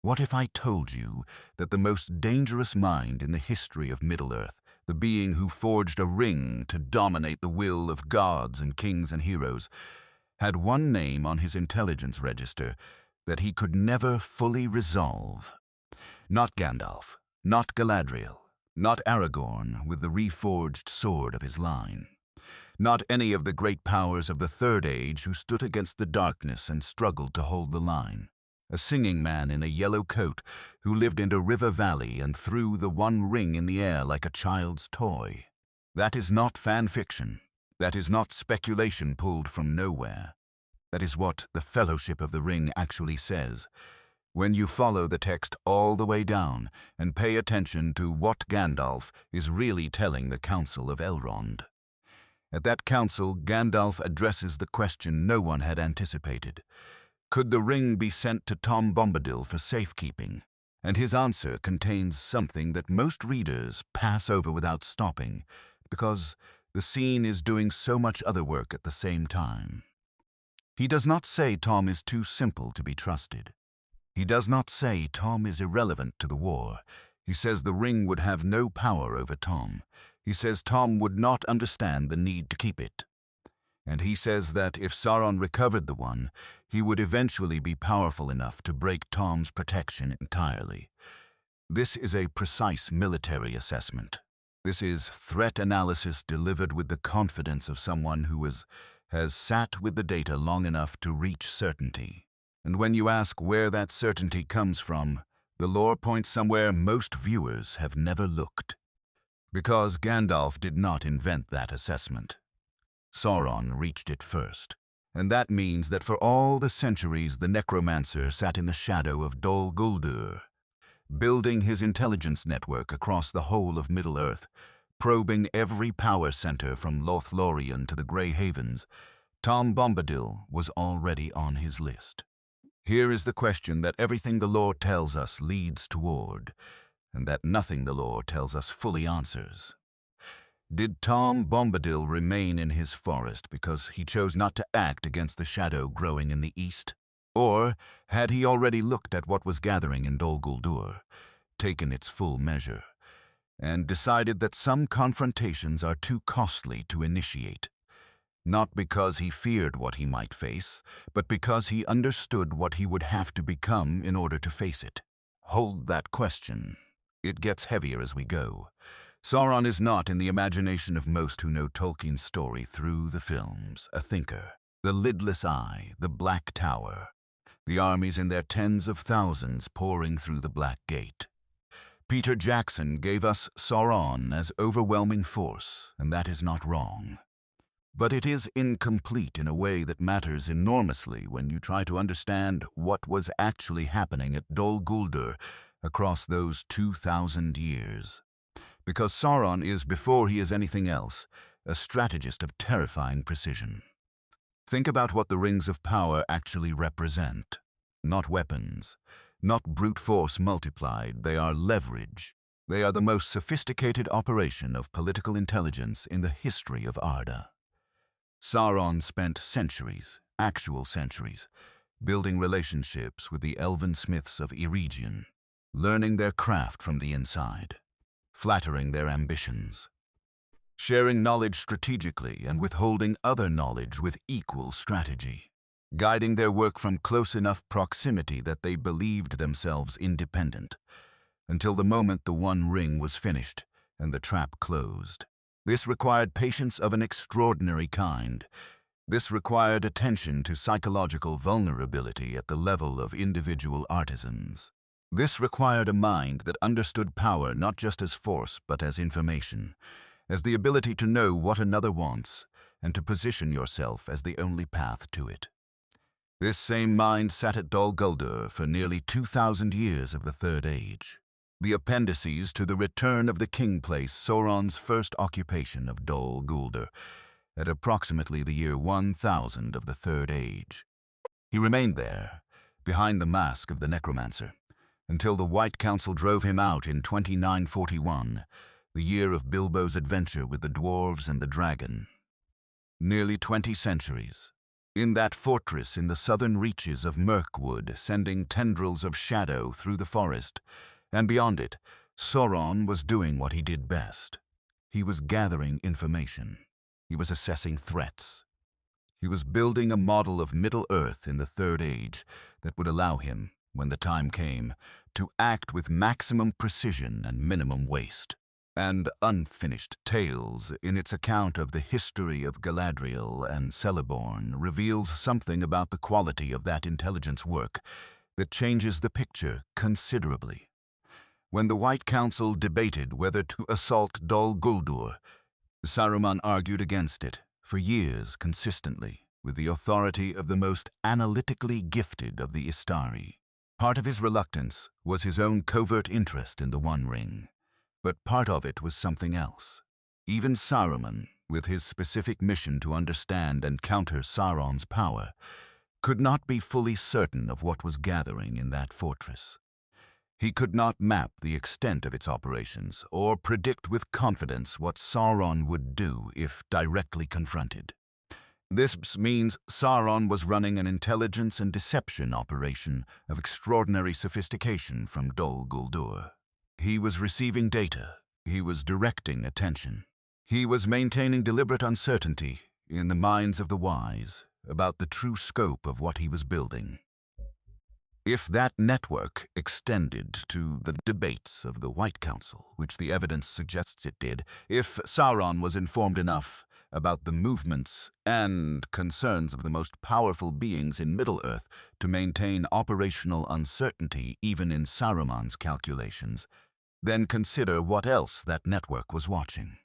What if I told you that the most dangerous mind in the history of Middle-earth, the being who forged a ring to dominate the will of gods and kings and heroes, had one name on his intelligence register that he could never fully resolve? Not Gandalf, not Galadriel, not Aragorn with the reforged sword of his line. Not any of the great powers of the Third Age who stood against the darkness and struggled to hold the line. A singing man in a yellow coat who lived in a river valley and threw the one ring in the air like a child's toy. That is not fan fiction. That is not speculation pulled from nowhere. That is what the Fellowship of the Ring actually says. When you follow the text all the way down and pay attention to what Gandalf is really telling the Council of Elrond. At that council, Gandalf addresses the question no one had anticipated. Could the ring be sent to Tom Bombadil for safekeeping? And his answer contains something that most readers pass over without stopping, because the scene is doing so much other work at the same time. He does not say Tom is too simple to be trusted. He does not say Tom is irrelevant to the war. He says the ring would have no power over Tom. He says Tom would not understand the need to keep it. And he says that if Sauron recovered the one, he would eventually be powerful enough to break Tom's protection entirely. This is a precise military assessment. This is threat analysis delivered with the confidence of someone who has sat with the data long enough to reach certainty. And when you ask where that certainty comes from, the lore points somewhere most viewers have never looked. Because Gandalf did not invent that assessment. Sauron reached it first. And that means that for all the centuries the necromancer sat in the shadow of Dol Guldur, building his intelligence network across the whole of Middle-earth, probing every power center from Lothlorien to the Grey Havens, Tom Bombadil was already on his list. Here is the question that everything the lore tells us leads toward, and that nothing the lore tells us fully answers. Did Tom Bombadil remain in his forest because he chose not to act against the shadow growing in the east? Or had he already looked at what was gathering in Dol Guldur, taken its full measure, and decided that some confrontations are too costly to initiate? Not because he feared what he might face, but because he understood what he would have to become in order to face it. Hold that question. It gets heavier as we go. Sauron is not, in the imagination of most who know Tolkien's story through the films, a thinker. The lidless eye, the black tower, the armies in their tens of thousands pouring through the Black Gate. Peter Jackson gave us Sauron as overwhelming force, and that is not wrong. But it is incomplete in a way that matters enormously when you try to understand what was actually happening at Dol Guldur across those 2,000 years. Because Sauron is, before he is anything else, a strategist of terrifying precision. Think about what the rings of power actually represent. Not weapons, not brute force multiplied, they are leverage. They are the most sophisticated operation of political intelligence in the history of Arda. Sauron spent centuries, actual centuries, building relationships with the elven smiths of Eregion, learning their craft from the inside, flattering their ambitions, sharing knowledge strategically and withholding other knowledge with equal strategy, guiding their work from close enough proximity that they believed themselves independent, until the moment the One Ring was finished and the trap closed. This required patience of an extraordinary kind. This required attention to psychological vulnerability at the level of individual artisans. This required a mind that understood power not just as force but as information, as the ability to know what another wants and to position yourself as the only path to it. This same mind sat at Dol Guldur for nearly 2,000 years of the Third Age. The appendices to the return of the king place Sauron's first occupation of Dol Guldur at approximately the year 1000 of the Third Age. He remained there, behind the mask of the necromancer, until the White Council drove him out in 2941, the year of Bilbo's adventure with the dwarves and the dragon. Nearly 20 centuries. In that fortress in the southern reaches of Mirkwood, sending tendrils of shadow through the forest, and beyond it, Sauron was doing what he did best. He was gathering information. He was assessing threats. He was building a model of Middle-earth in the Third Age that would allow him, when the time came, to act with maximum precision and minimum waste. And Unfinished Tales, in its account of the history of Galadriel and Celeborn, reveals something about the quality of that intelligence work that changes the picture considerably. When the White Council debated whether to assault Dol Guldur, Saruman argued against it for years consistently, with the authority of the most analytically gifted of the Istari. Part of his reluctance was his own covert interest in the One Ring. But part of it was something else. Even Saruman, with his specific mission to understand and counter Sauron's power, could not be fully certain of what was gathering in that fortress. He could not map the extent of its operations or predict with confidence what Sauron would do if directly confronted. This means Sauron was running an intelligence and deception operation of extraordinary sophistication from Dol Guldur. He was receiving data. He was directing attention. He was maintaining deliberate uncertainty in the minds of the wise about the true scope of what he was building. If that network extended to the debates of the White Council, which the evidence suggests it did, if Sauron was informed enough about the movements and concerns of the most powerful beings in Middle-earth to maintain operational uncertainty even in Saruman's calculations, then consider what else that network was watching.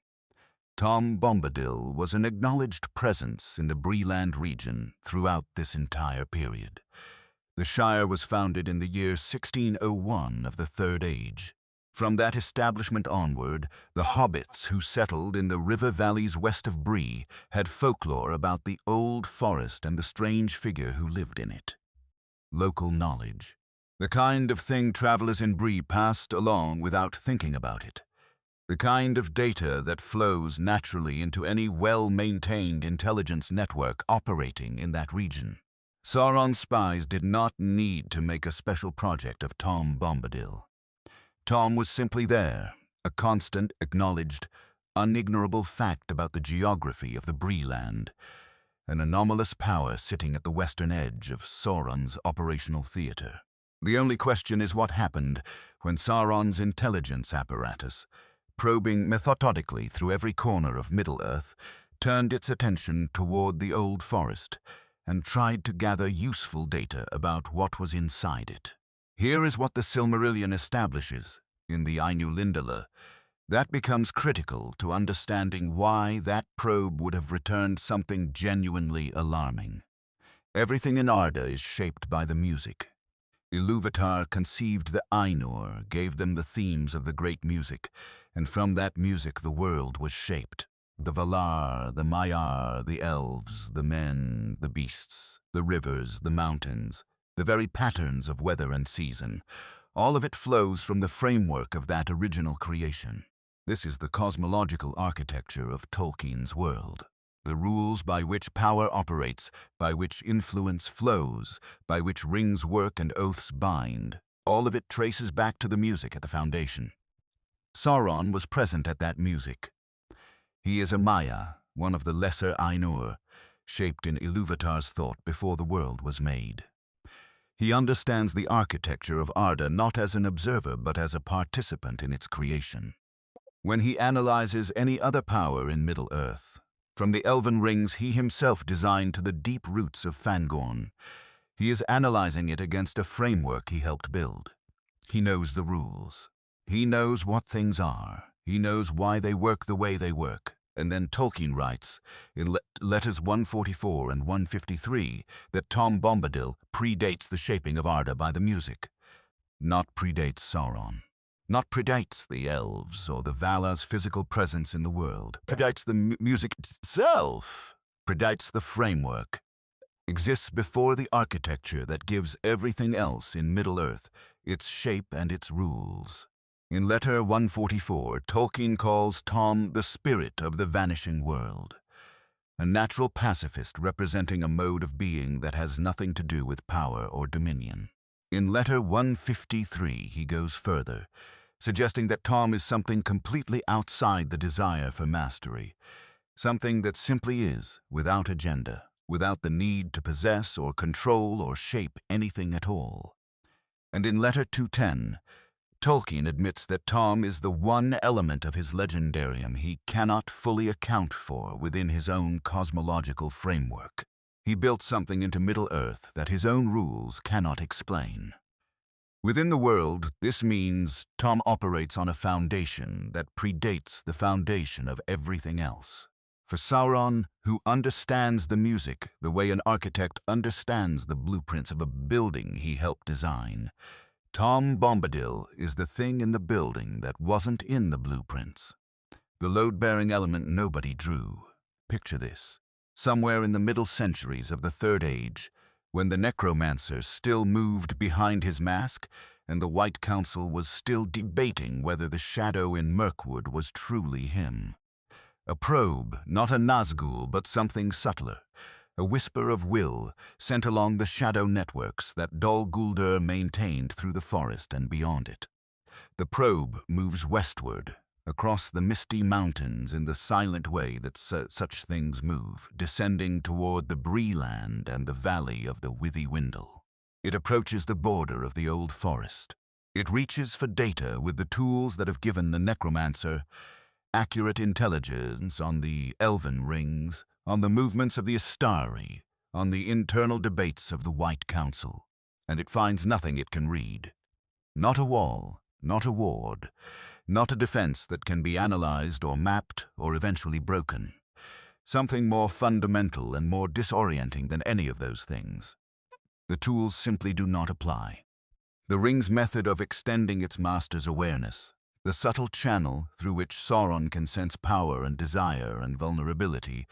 Tom Bombadil was an acknowledged presence in the Breeland region throughout this entire period. The Shire was founded in the year 1601 of the Third Age. From that establishment onward, the hobbits who settled in the river valleys west of Bree had folklore about the old forest and the strange figure who lived in it. Local knowledge. The kind of thing travelers in Bree passed along without thinking about it. The kind of data that flows naturally into any well-maintained intelligence network operating in that region. Sauron's spies did not need to make a special project of Tom Bombadil. Tom was simply there, a constant, acknowledged, unignorable fact about the geography of the Breeland, an anomalous power sitting at the western edge of Sauron's operational theater. The only question is what happened when Sauron's intelligence apparatus, probing methodically through every corner of Middle-earth, turned its attention toward the old forest and tried to gather useful data about what was inside it. Here is what the Silmarillion establishes in the Ainulindala. That becomes critical to understanding why that probe would have returned something genuinely alarming. Everything in Arda is shaped by the music. Ilúvatar conceived the Ainur, gave them the themes of the great music, and from that music the world was shaped. The Valar, the Maiar, the elves, the men, the beasts, the rivers, the mountains, the very patterns of weather and season, all of it flows from the framework of that original creation. This is the cosmological architecture of Tolkien's world. The rules by which power operates, by which influence flows, by which rings work and oaths bind, all of it traces back to the music at the foundation. Sauron was present at that music. He is a Maya, one of the lesser Ainur, shaped in Ilúvatar's thought before the world was made. He understands the architecture of Arda not as an observer but as a participant in its creation. When he analyzes any other power in Middle-earth, from the elven rings he himself designed to the deep roots of Fangorn, he is analyzing it against a framework he helped build. He knows the rules. He knows what things are. He knows why they work the way they work. And then Tolkien writes, in letters 144 and 153, that Tom Bombadil predates the shaping of Arda by the music. Not predates Sauron. Not predates the elves or the Valar's physical presence in the world. Predates the music itself. Predates the framework. Exists before the architecture that gives everything else in Middle-earth its shape and its rules. In letter 144, Tolkien calls Tom the spirit of the vanishing world. a natural pacifist representing a mode of being that has nothing to do with power or dominion. In letter 153, he goes further, suggesting that Tom is something completely outside the desire for mastery, something that simply is, without agenda, without the need to possess or control or shape anything at all. And in letter 210, Tolkien admits that Tom is the one element of his legendarium he cannot fully account for within his own cosmological framework. He built something into Middle-earth that his own rules cannot explain. Within the world, this means Tom operates on a foundation that predates the foundation of everything else. For Sauron, who understands the music the way an architect understands the blueprints of a building he helped design, Tom Bombadil is the thing in the building that wasn't in the blueprints. The load-bearing element nobody drew. Picture this. Somewhere in the middle centuries of the Third Age, when the necromancer still moved behind his mask and the White Council was still debating whether the shadow in Mirkwood was truly him. A probe, not a Nazgul, but something subtler. A whisper of will sent along the shadow networks that Dol Guldur maintained through the forest and beyond it. The probe moves westward, across the misty mountains in the silent way that such things move, descending toward the Bree land and the valley of the Withy Windle. It approaches the border of the old forest. It reaches for data with the tools that have given the necromancer accurate intelligence on the elven rings, on the movements of the Astari, on the internal debates of the White Council, and it finds nothing it can read. Not a wall, not a ward, not a defense that can be analyzed or mapped or eventually broken. Something more fundamental and more disorienting than any of those things. The tools simply do not apply. The ring's method of extending its master's awareness, the subtle channel through which Sauron can sense power and desire and vulnerability,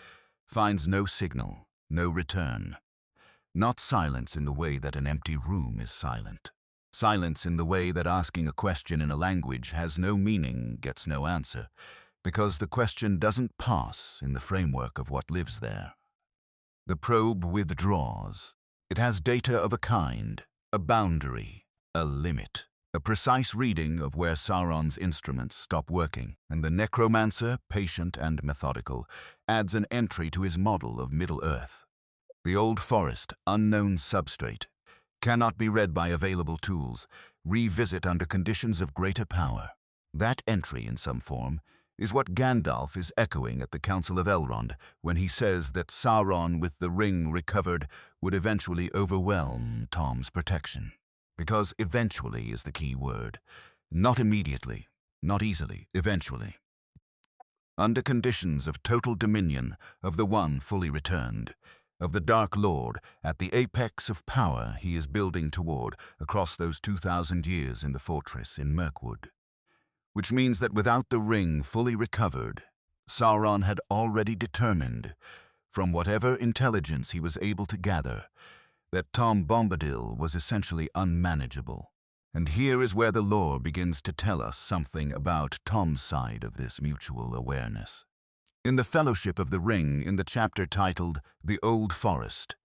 finds no signal, no return. Not silence in the way that an empty room is silent. Silence in the way that asking a question in a language has no meaning, gets no answer, because the question doesn't pass in the framework of what lives there. The probe withdraws. It has data of a kind, a boundary, a limit. A precise reading of where Sauron's instruments stop working, and the necromancer, patient and methodical, adds an entry to his model of Middle-earth. The old forest, unknown substrate, cannot be read by available tools, revisit under conditions of greater power. That entry, in some form, is what Gandalf is echoing at the Council of Elrond when he says that Sauron with the ring recovered would eventually overwhelm Tom's protection. Because eventually is the key word. Not immediately, not easily, eventually. Under conditions of total dominion of the one fully returned, of the Dark Lord at the apex of power he is building toward across those 2,000 years in the fortress in Mirkwood. Which means that without the ring fully recovered, Sauron had already determined, from whatever intelligence he was able to gather, that Tom Bombadil was essentially unmanageable. And here is where the lore begins to tell us something about Tom's side of this mutual awareness. In the Fellowship of the Ring, in the chapter titled The Old Forest,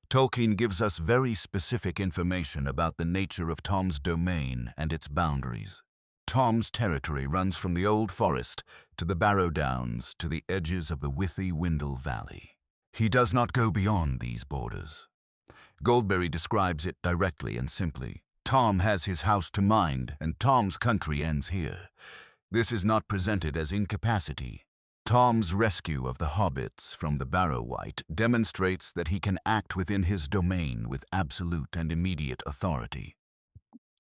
Tolkien gives us very specific information about the nature of Tom's domain and its boundaries. Tom's territory runs from the Old Forest to the Barrow Downs to the edges of the Withy Windle Valley. He does not go beyond these borders. Goldberry describes it directly and simply. Tom has his house to mind, and Tom's country ends here. This is not presented as incapacity. Tom's rescue of the hobbits from the Barrow-wight demonstrates that he can act within his domain with absolute and immediate authority.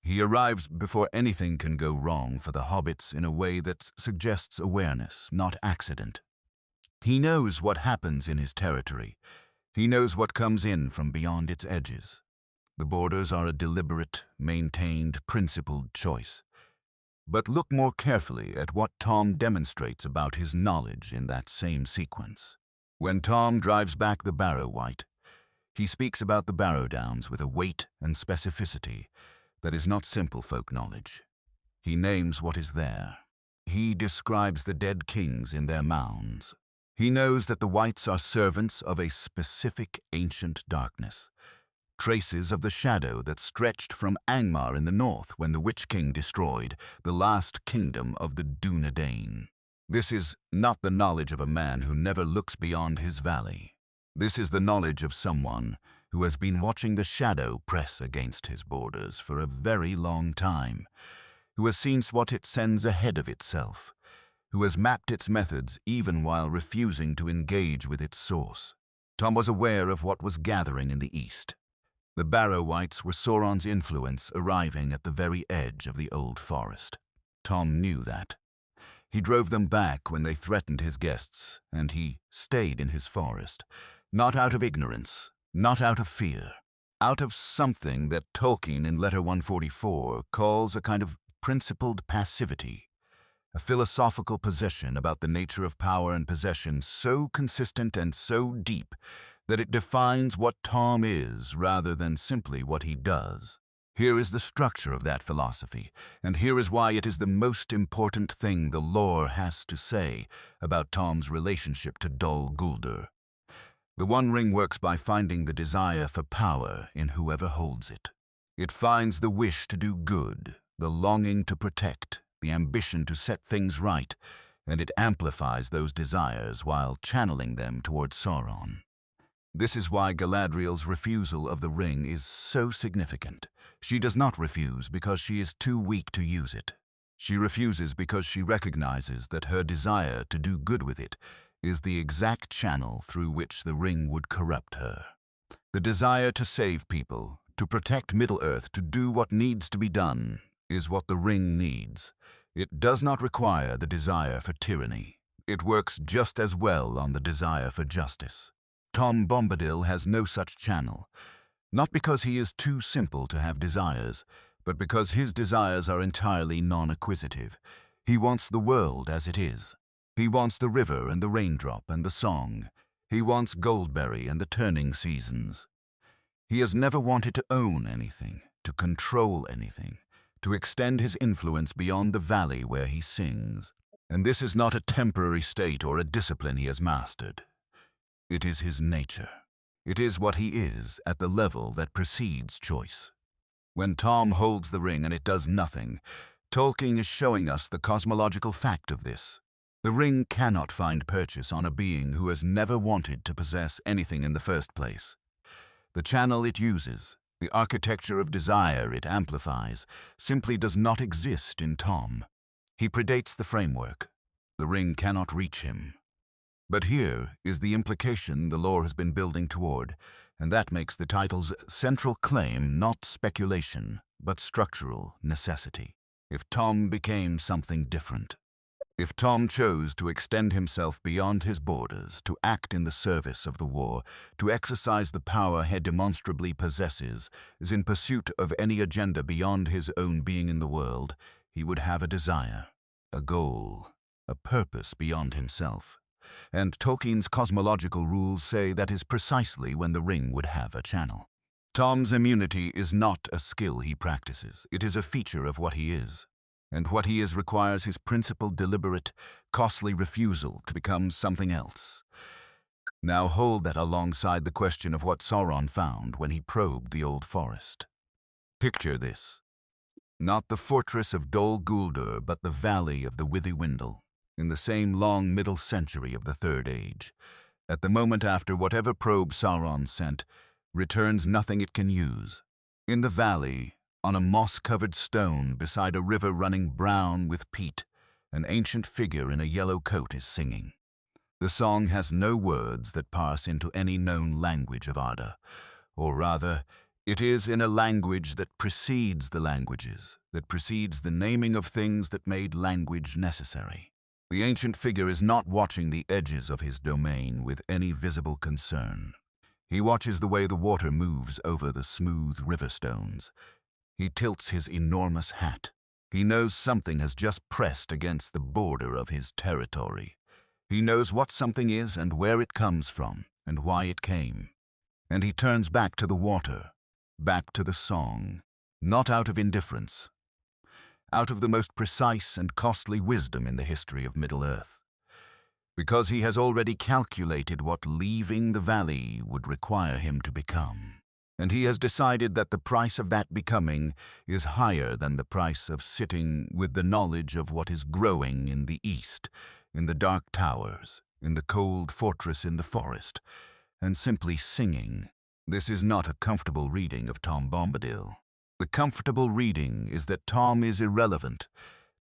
He arrives before anything can go wrong for the hobbits in a way that suggests awareness, not accident. He knows what happens in his territory. He knows what comes in from beyond its edges. The borders are a deliberate, maintained, principled choice. But look more carefully at what Tom demonstrates about his knowledge in that same sequence. When Tom drives back the Barrow-wight, he speaks about the Barrow Downs with a weight and specificity that is not simple folk knowledge. He names what is there. He describes the dead kings in their mounds. He knows that the whites are servants of a specific ancient darkness, traces of the shadow that stretched from Angmar in the north when the Witch King destroyed the last kingdom of the Dunedain. This is not the knowledge of a man who never looks beyond his valley. This is the knowledge of someone who has been watching the shadow press against his borders for a very long time, who has seen what it sends ahead of itself, who has mapped its methods even while refusing to engage with its source. Tom was aware of what was gathering in the east. The Barrow-wights were Sauron's influence arriving at the very edge of the old forest. Tom knew that. He drove them back when they threatened his guests, and he stayed in his forest, not out of ignorance, not out of fear, out of something that Tolkien in Letter 144 calls a kind of principled passivity, a philosophical possession about the nature of power and possession so consistent and so deep that it defines what Tom is rather than simply what he does. Here is the structure of that philosophy, and here is why it is the most important thing the lore has to say about Tom's relationship to Dol Guldur. The One Ring works by finding the desire for power in whoever holds it. It finds the wish to do good, the longing to protect, the ambition to set things right, and it amplifies those desires while channeling them towards Sauron. This is why Galadriel's refusal of the ring is so significant. She does not refuse because she is too weak to use it. She refuses because she recognizes that her desire to do good with it is the exact channel through which the ring would corrupt her. The desire to save people, to protect Middle-earth, to do what needs to be done, is what the ring needs. It does not require the desire for tyranny. It works just as well on the desire for justice. Tom Bombadil has no such channel, not because he is too simple to have desires, but because his desires are entirely non-acquisitive. He wants the world as it is. He wants the river and the raindrop and the song. He wants Goldberry and the turning seasons. He has never wanted to own anything, to control anything, to extend his influence beyond the valley where he sings. And this is not a temporary state or a discipline he has mastered. It is his nature. It is what he is at the level that precedes choice. When Tom holds the ring and it does nothing, Tolkien is showing us the cosmological fact of this. The ring cannot find purchase on a being who has never wanted to possess anything in the first place. The channel it uses, the architecture of desire it amplifies, simply does not exist in Tom. He predates the framework. The ring cannot reach him. But here is the implication the lore has been building toward, and that makes the title's central claim not speculation, but structural necessity. If Tom became something different, if Tom chose to extend himself beyond his borders, to act in the service of the war, to exercise the power he demonstrably possesses, is in pursuit of any agenda beyond his own being in the world, he would have a desire, a goal, a purpose beyond himself. And Tolkien's cosmological rules say that is precisely when the ring would have a channel. Tom's immunity is not a skill he practices. It is a feature of what he is. And what he is requires his principled, deliberate, costly refusal to become something else. Now hold that alongside the question of what Sauron found when he probed the old forest. Picture this. Not the fortress of Dol Guldur, but the valley of the Withywindle, in the same long middle century of the Third Age. At the moment after whatever probe Sauron sent, returns nothing it can use. In the valley, on a moss-covered stone beside a river running brown with peat, an ancient figure in a yellow coat is singing. The song has no words that pass into any known language of Arda, or rather, it is in a language that precedes the languages, that precedes the naming of things that made language necessary. The ancient figure is not watching the edges of his domain with any visible concern. He watches the way the water moves over the smooth river stones. He tilts his enormous hat. He knows something has just pressed against the border of his territory. He knows what something is and where it comes from and why it came. And he turns back to the water, back to the song, not out of indifference, out of the most precise and costly wisdom in the history of Middle-earth. because he has already calculated what leaving the valley would require him to become. And he has decided that the price of that becoming is higher than the price of sitting with the knowledge of what is growing in the east, in the dark towers, in the cold fortress in the forest, and simply singing. This is not a comfortable reading of Tom Bombadil. The comfortable reading is that Tom is irrelevant,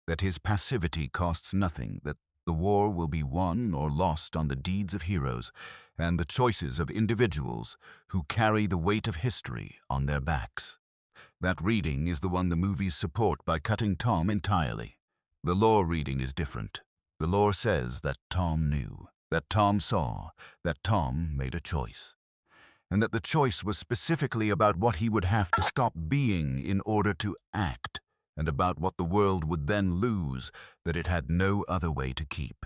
that his passivity costs nothing, that the war will be won or lost on the deeds of heroes and the choices of individuals who carry the weight of history on their backs. That reading is the one the movies support by cutting Tom entirely. The lore reading is different. The lore says that Tom knew, that Tom saw, that Tom made a choice, and that the choice was specifically about what he would have to stop being in order to act, and about what the world would then lose that it had no other way to keep.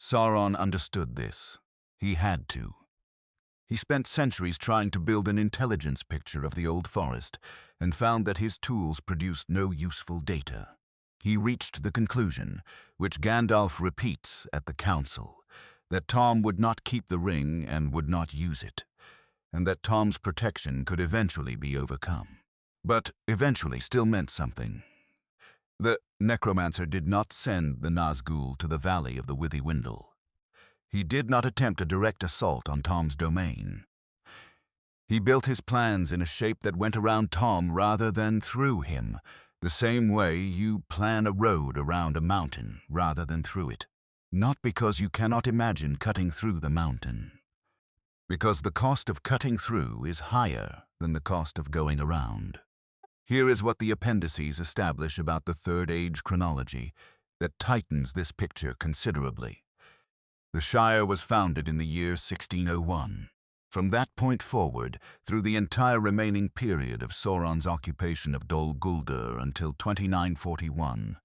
Sauron understood this. He had to. He spent centuries trying to build an intelligence picture of the old forest and found that his tools produced no useful data. He reached the conclusion, which Gandalf repeats at the council, that Tom would not keep the ring and would not use it, and that Tom's protection could eventually be overcome. But eventually still meant something. The necromancer did not send the Nazgul to the Valley of the Withywindle. He did not attempt a direct assault on Tom's domain. He built his plans in a shape that went around Tom rather than through him, the same way you plan a road around a mountain rather than through it. Not because you cannot imagine cutting through the mountain, because the cost of cutting through is higher than the cost of going around. Here is what the appendices establish about the Third Age chronology that tightens this picture considerably. The Shire was founded in the year 1601. From that point forward, through the entire remaining period of Sauron's occupation of Dol Guldur until 2941,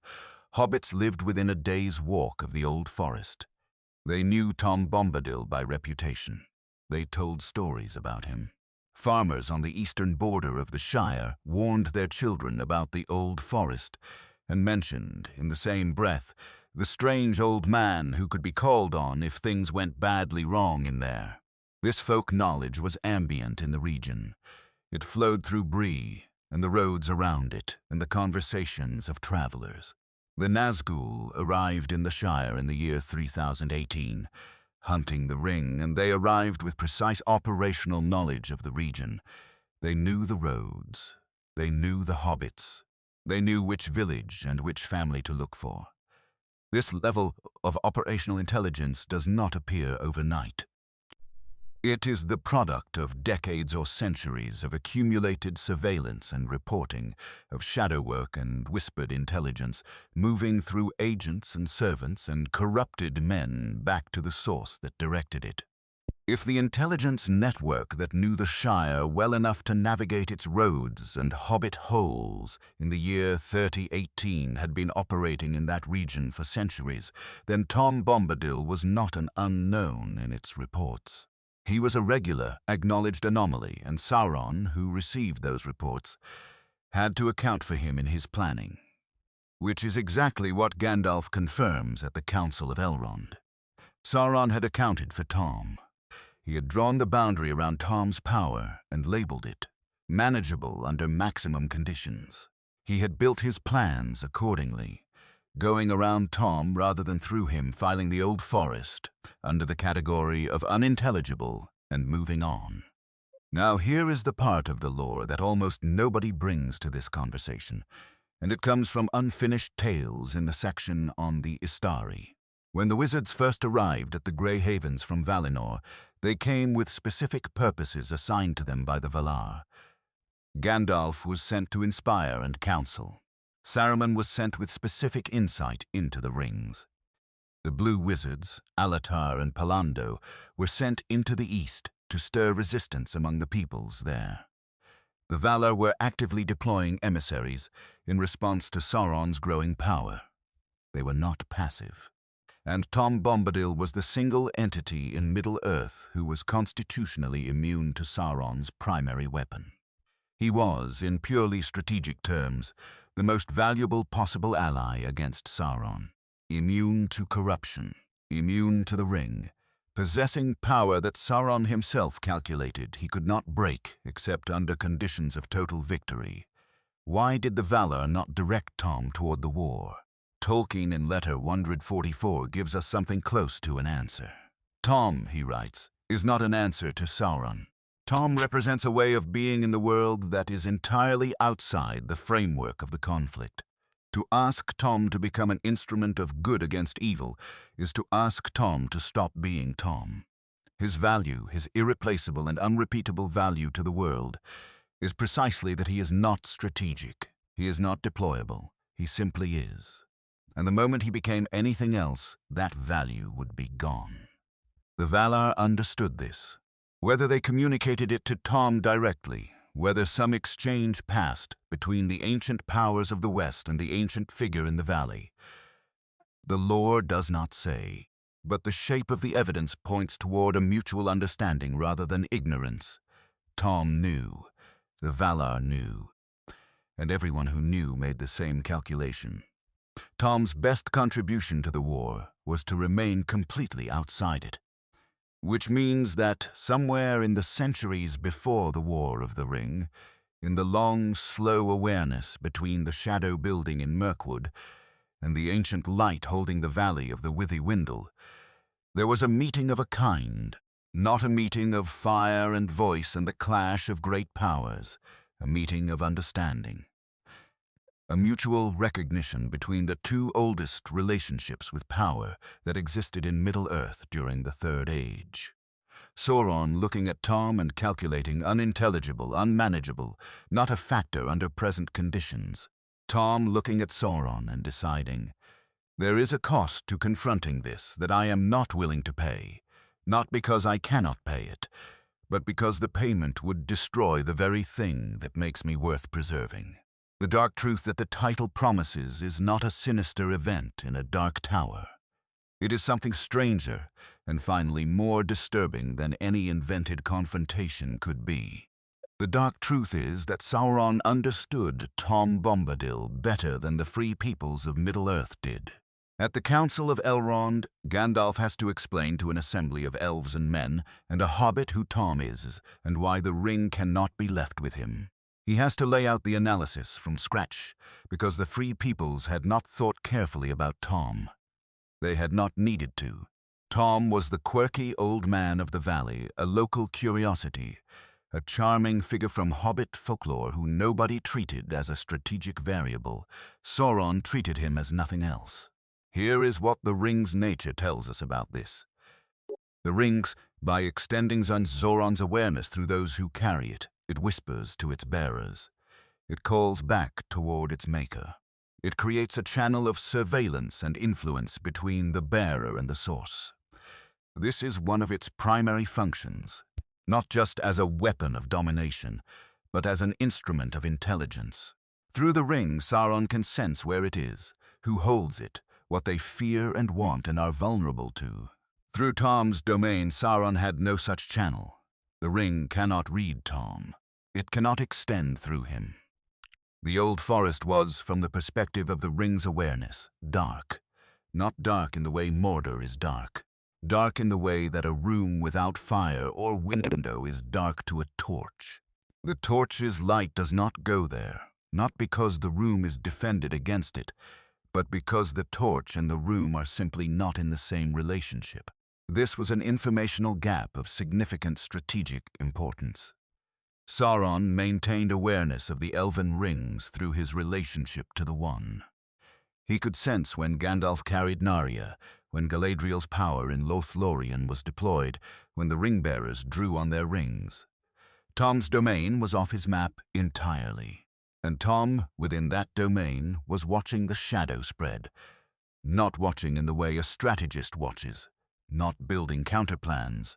hobbits lived within a day's walk of the old forest. They knew Tom Bombadil by reputation. They told stories about him. Farmers on the eastern border of the Shire warned their children about the old forest and mentioned, in the same breath, the strange old man who could be called on if things went badly wrong in there. This folk knowledge was ambient in the region. It flowed through Bree and the roads around it and the conversations of travelers. The Nazgul arrived in the Shire in the year 3018, hunting the ring, and they arrived with precise operational knowledge of the region. They knew the roads. They knew the hobbits. They knew which village and which family to look for. This level of operational intelligence does not appear overnight. It is the product of decades or centuries of accumulated surveillance and reporting, of shadow work and whispered intelligence, moving through agents and servants and corrupted men back to the source that directed it. If the intelligence network that knew the Shire well enough to navigate its roads and hobbit holes in the year 3018 had been operating in that region for centuries, then Tom Bombadil was not an unknown in its reports. He was a regular, acknowledged anomaly, and Sauron, who received those reports, had to account for him in his planning, which is exactly what Gandalf confirms at the Council of Elrond. Sauron had accounted for Tom. He had drawn the boundary around Tom's power and labeled it manageable under maximum conditions. He had built his plans accordingly, going around Tom rather than through him, filing the old forest under the category of unintelligible and moving on. Now here is the part of the lore that almost nobody brings to this conversation, and it comes from Unfinished Tales in the section on the Istari. When the wizards first arrived at the Grey Havens from Valinor, they came with specific purposes assigned to them by the Valar. Gandalf was sent to inspire and counsel. Saruman was sent with specific insight into the rings. The blue wizards, Alatar and Palando, were sent into the east to stir resistance among the peoples there. The Valar were actively deploying emissaries in response to Sauron's growing power. They were not passive. And Tom Bombadil was the single entity in Middle-earth who was constitutionally immune to Sauron's primary weapon. He was, in purely strategic terms, the most valuable possible ally against Sauron, immune to corruption, immune to the ring, possessing power that Sauron himself calculated he could not break except under conditions of total victory. Why did the Valar not direct Tom toward the war? Tolkien in letter 144 gives us something close to an answer. Tom, he writes, is not an answer to Sauron. Tom represents a way of being in the world that is entirely outside the framework of the conflict. To ask Tom to become an instrument of good against evil is to ask Tom to stop being Tom. His value, his irreplaceable and unrepeatable value to the world, is precisely that he is not strategic. He is not deployable. He simply is. And the moment he became anything else, that value would be gone. The Valar understood this. Whether they communicated it to Tom directly, whether some exchange passed between the ancient powers of the West and the ancient figure in the valley, the lore does not say, but the shape of the evidence points toward a mutual understanding rather than ignorance. Tom knew, the Valar knew, and everyone who knew made the same calculation. Tom's best contribution to the war was to remain completely outside it, which means that somewhere in the centuries before the War of the Ring, in the long, slow awareness between the shadow building in Mirkwood and the ancient light holding the valley of the Withywindle, there was a meeting of a kind, not a meeting of fire and voice and the clash of great powers, a meeting of understanding. A mutual recognition between the two oldest relationships with power that existed in Middle-earth during the Third Age. Sauron looking at Tom and calculating unintelligible, unmanageable, not a factor under present conditions. Tom looking at Sauron and deciding, there is a cost to confronting this that I am not willing to pay, not because I cannot pay it, but because the payment would destroy the very thing that makes me worth preserving. The dark truth that the title promises is not a sinister event in a dark tower. It is something stranger and finally more disturbing than any invented confrontation could be. The dark truth is that Sauron understood Tom Bombadil better than the free peoples of Middle-earth did. At the Council of Elrond, Gandalf has to explain to an assembly of elves and men and a hobbit who Tom is and why the ring cannot be left with him. He has to lay out the analysis from scratch because the free peoples had not thought carefully about Tom. They had not needed to. Tom was the quirky old man of the valley, a local curiosity, a charming figure from hobbit folklore who nobody treated as a strategic variable. Sauron treated him as nothing else. Here is what the ring's nature tells us about this. The rings, by extending Sauron's awareness through those who carry it, it whispers to its bearers. It calls back toward its maker. It creates a channel of surveillance and influence between the bearer and the source. This is one of its primary functions, not just as a weapon of domination, but as an instrument of intelligence. Through the ring, Sauron can sense where it is, who holds it, what they fear and want and are vulnerable to. Through Tom's domain, Sauron had no such channel. The ring cannot read Tom. It cannot extend through him. The old forest was, from the perspective of the ring's awareness, dark. Not dark in the way Mordor is dark. Dark in the way that a room without fire or window is dark to a torch. The torch's light does not go there, not because the room is defended against it, but because the torch and the room are simply not in the same relationship. This was an informational gap of significant strategic importance. Sauron maintained awareness of the elven rings through his relationship to the One. He could sense when Gandalf carried Narya, when Galadriel's power in Lothlorien was deployed, when the ring-bearers drew on their rings. Tom's domain was off his map entirely, and Tom, within that domain, was watching the shadow spread, not watching in the way a strategist watches, not building counterplans,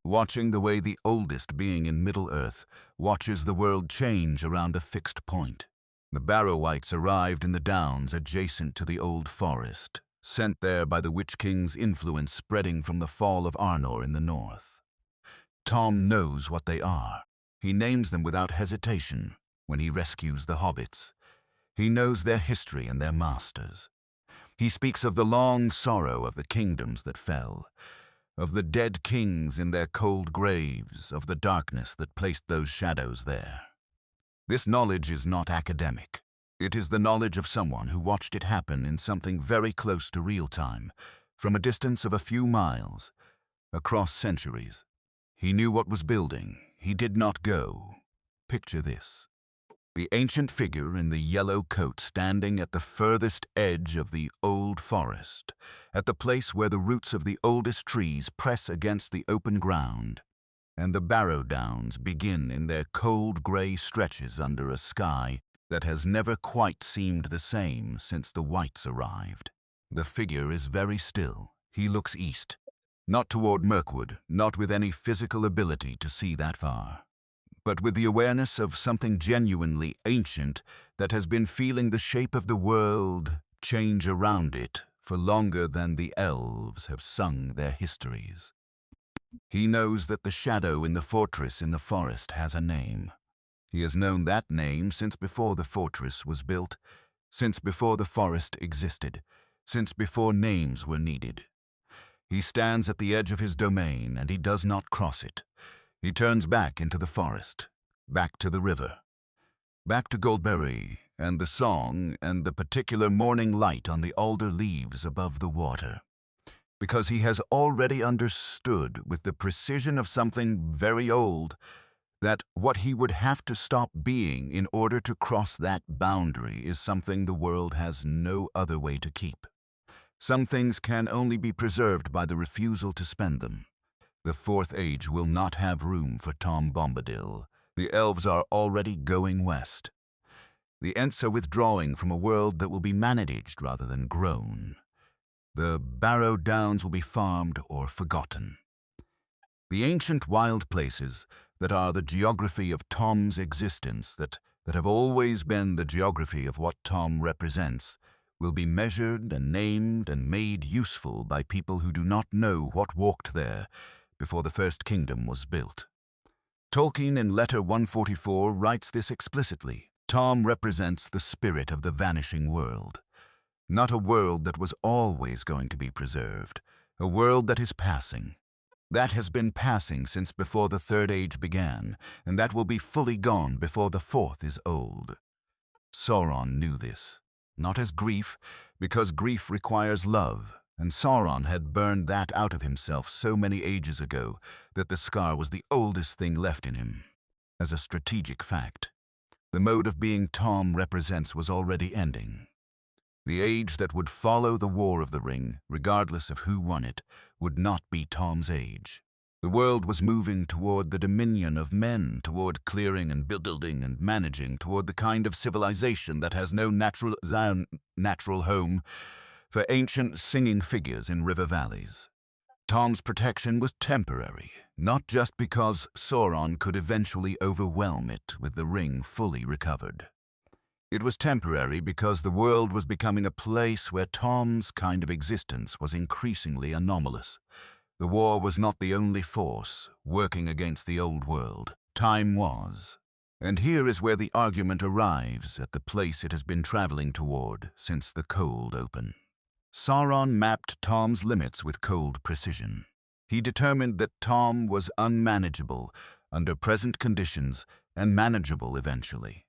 watching the way the oldest being in Middle-earth watches the world change around a fixed point. The Barrow-wights arrived in the downs adjacent to the old forest, sent there by the Witch King's influence spreading from the fall of Arnor in the north. Tom knows what they are. He names them without hesitation when he rescues the hobbits. He knows their history and their masters. He speaks of the long sorrow of the kingdoms that fell, of the dead kings in their cold graves, of the darkness that placed those shadows there. This knowledge is not academic. It is the knowledge of someone who watched it happen in something very close to real time, from a distance of a few miles, across centuries. He knew what was building. He did not go. Picture this. The ancient figure in the yellow coat standing at the furthest edge of the old forest, at the place where the roots of the oldest trees press against the open ground, and the barrow downs begin in their cold gray stretches under a sky that has never quite seemed the same since the whites arrived. The figure is very still. He looks east, not toward Mirkwood, not with any physical ability to see that far, but with the awareness of something genuinely ancient that has been feeling the shape of the world change around it for longer than the elves have sung their histories. He knows that the shadow in the fortress in the forest has a name. He has known that name since before the fortress was built, since before the forest existed, since before names were needed. He stands at the edge of his domain, and he does not cross it. He turns back into the forest, back to the river, back to Goldberry and the song and the particular morning light on the alder leaves above the water, because he has already understood with the precision of something very old that what he would have to stop being in order to cross that boundary is something the world has no other way to keep. Some things can only be preserved by the refusal to spend them. The Fourth Age will not have room for Tom Bombadil. The elves are already going west. The Ents are withdrawing from a world that will be managed rather than grown. The barrow downs will be farmed or forgotten. The ancient wild places that are the geography of Tom's existence, that have always been the geography of what Tom represents, will be measured and named and made useful by people who do not know what walked there before the First Kingdom was built. Tolkien in Letter 144 writes this explicitly. Tom represents the spirit of the vanishing world, not a world that was always going to be preserved, a world that is passing. That has been passing since before the Third Age began, and that will be fully gone before the Fourth is old. Sauron knew this, not as grief, because grief requires love, and Sauron had burned that out of himself so many ages ago that the scar was the oldest thing left in him. As a strategic fact, the mode of being Tom represents was already ending. The age that would follow the War of the Ring, regardless of who won it, would not be Tom's age. The world was moving toward the dominion of men, toward clearing and building and managing, toward the kind of civilization that has no natural home for ancient singing figures in river valleys. Tom's protection was temporary, not just because Sauron could eventually overwhelm it with the ring fully recovered. It was temporary because the world was becoming a place where Tom's kind of existence was increasingly anomalous. The war was not the only force working against the old world. Time was. And here is where the argument arrives at the place it has been traveling toward since the Cold Open. Sauron mapped Tom's limits with cold precision. He determined that Tom was unmanageable under present conditions and manageable eventually.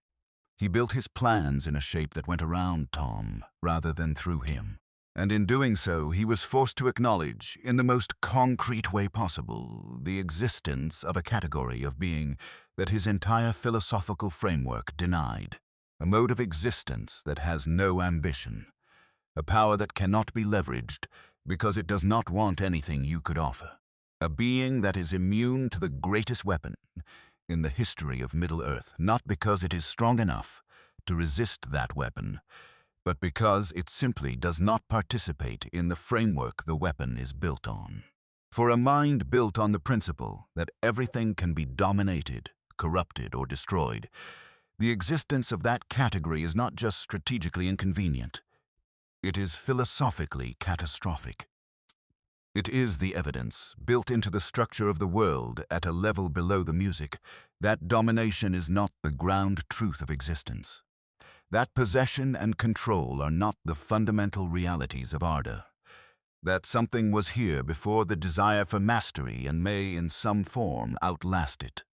He built his plans in a shape that went around Tom rather than through him. And in doing so, he was forced to acknowledge, in the most concrete way possible, the existence of a category of being that his entire philosophical framework denied. A mode of existence that has no ambition. A power that cannot be leveraged because it does not want anything you could offer. A being that is immune to the greatest weapon in the history of Middle-earth, not because it is strong enough to resist that weapon, but because it simply does not participate in the framework the weapon is built on. For a mind built on the principle that everything can be dominated, corrupted, or destroyed, the existence of that category is not just strategically inconvenient, it is philosophically catastrophic. It is the evidence, built into the structure of the world at a level below the music, that domination is not the ground truth of existence. that possession and control are not the fundamental realities of Arda, that something was here before the desire for mastery and may in some form outlast it.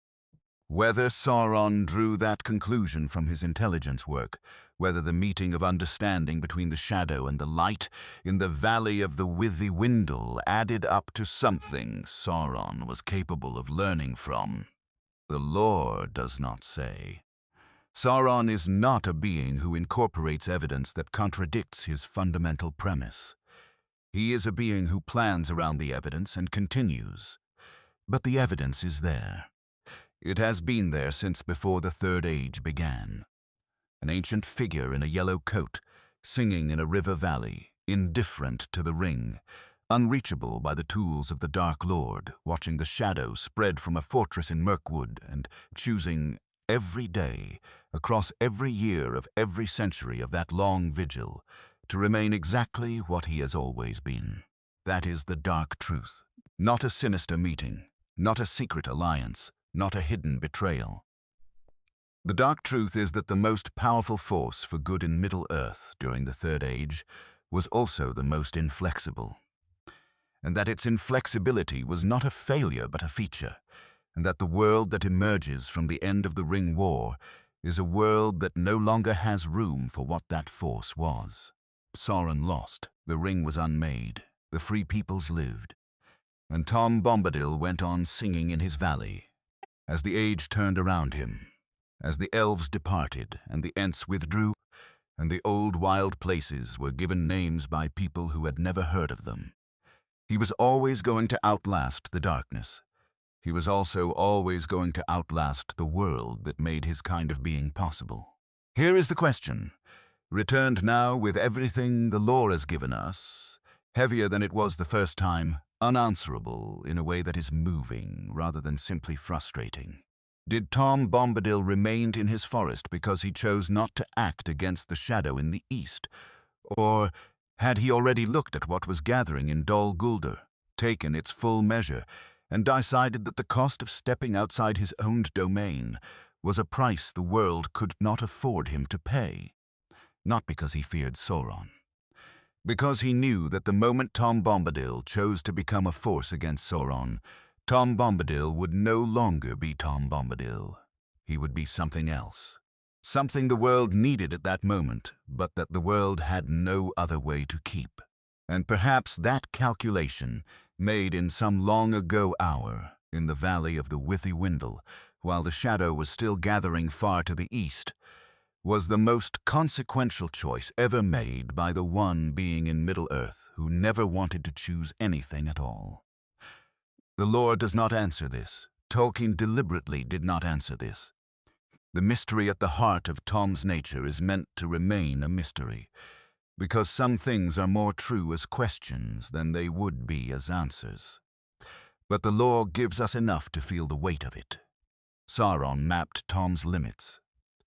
Whether Sauron drew that conclusion from his intelligence work, whether the meeting of understanding between the shadow and the light in the valley of the Withywindle added up to something Sauron was capable of learning from, the lore does not say. Sauron is not a being who incorporates evidence that contradicts his fundamental premise. He is a being who plans around the evidence and continues. But the evidence is there. It has been there since before the Third Age began. An ancient figure in a yellow coat, singing in a river valley, indifferent to the ring, unreachable by the tools of the Dark Lord, watching the shadow spread from a fortress in Mirkwood and choosing every day, across every year of every century of that long vigil, to remain exactly what he has always been. That is the dark truth. Not a sinister meeting, not a secret alliance, not a hidden betrayal. The dark truth is that the most powerful force for good in Middle-earth during the Third Age was also the most inflexible, and that its inflexibility was not a failure but a feature, and that the world that emerges from the end of the Ring War is a world that no longer has room for what that force was. Sauron lost, the ring was unmade, the free peoples lived, and Tom Bombadil went on singing in his valley, as the age turned around him, as the elves departed and the Ents withdrew, and the old wild places were given names by people who had never heard of them. He was always going to outlast the darkness. He was also always going to outlast the world that made his kind of being possible. Here is the question, returned now with everything the lore has given us, heavier than it was the first time, unanswerable in a way that is moving rather than simply frustrating. Did Tom Bombadil remain in his forest because he chose not to act against the shadow in the east? Or had he already looked at what was gathering in Dol Guldur, taken its full measure, and decided that the cost of stepping outside his own domain was a price the world could not afford him to pay? Not because he feared Sauron. Because he knew that the moment Tom Bombadil chose to become a force against Sauron, Tom Bombadil would no longer be Tom Bombadil. He would be something else. Something the world needed at that moment, but that the world had no other way to keep. And perhaps that calculation, made in some long-ago hour, in the valley of the Withywindle, while the shadow was still gathering far to the east, was the most consequential choice ever made by the one being in Middle-earth who never wanted to choose anything at all. The lore does not answer this. Tolkien deliberately did not answer this. The mystery at the heart of Tom's nature is meant to remain a mystery, because some things are more true as questions than they would be as answers. But the lore gives us enough to feel the weight of it. Sauron mapped Tom's limits.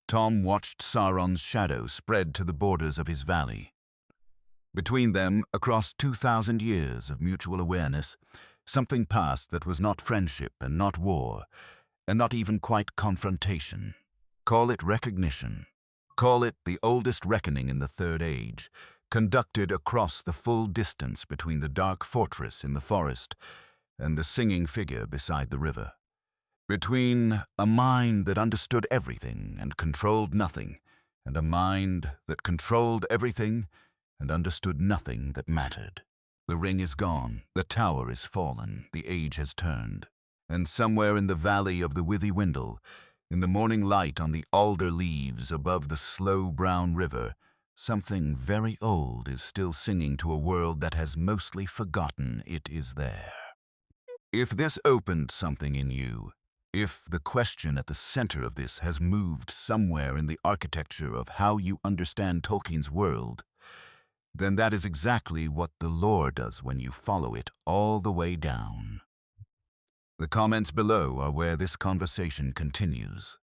Tom watched Sauron's shadow spread to the borders of his valley. Between them, across 2,000 years of mutual awareness, something passed that was not friendship and not war, and not even quite confrontation. Call it recognition. Call it the oldest reckoning in the Third Age, conducted across the full distance between the dark fortress in the forest and the singing figure beside the river. Between a mind that understood everything and controlled nothing, and a mind that controlled everything and understood nothing that mattered. The ring is gone, the tower is fallen, the age has turned. And somewhere in the valley of the Withywindle, in the morning light on the alder leaves above the slow brown river, something very old is still singing to a world that has mostly forgotten it is there. If this opened something in you, if the question at the center of this has moved somewhere in the architecture of how you understand Tolkien's world, then that is exactly what the lore does when you follow it all the way down. The comments below are where this conversation continues.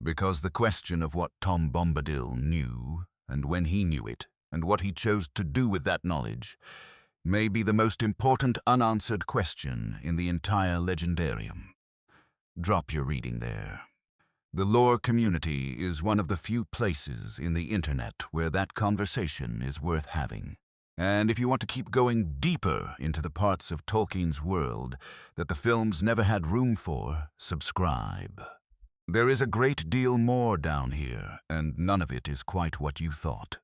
Because the question of what Tom Bombadil knew, and when he knew it, and what he chose to do with that knowledge, may be the most important unanswered question in the entire legendarium. Drop your reading there. The lore community is one of the few places in the internet where that conversation is worth having. And if you want to keep going deeper into the parts of Tolkien's world that the films never had room for, subscribe. There is a great deal more down here, and none of it is quite what you thought.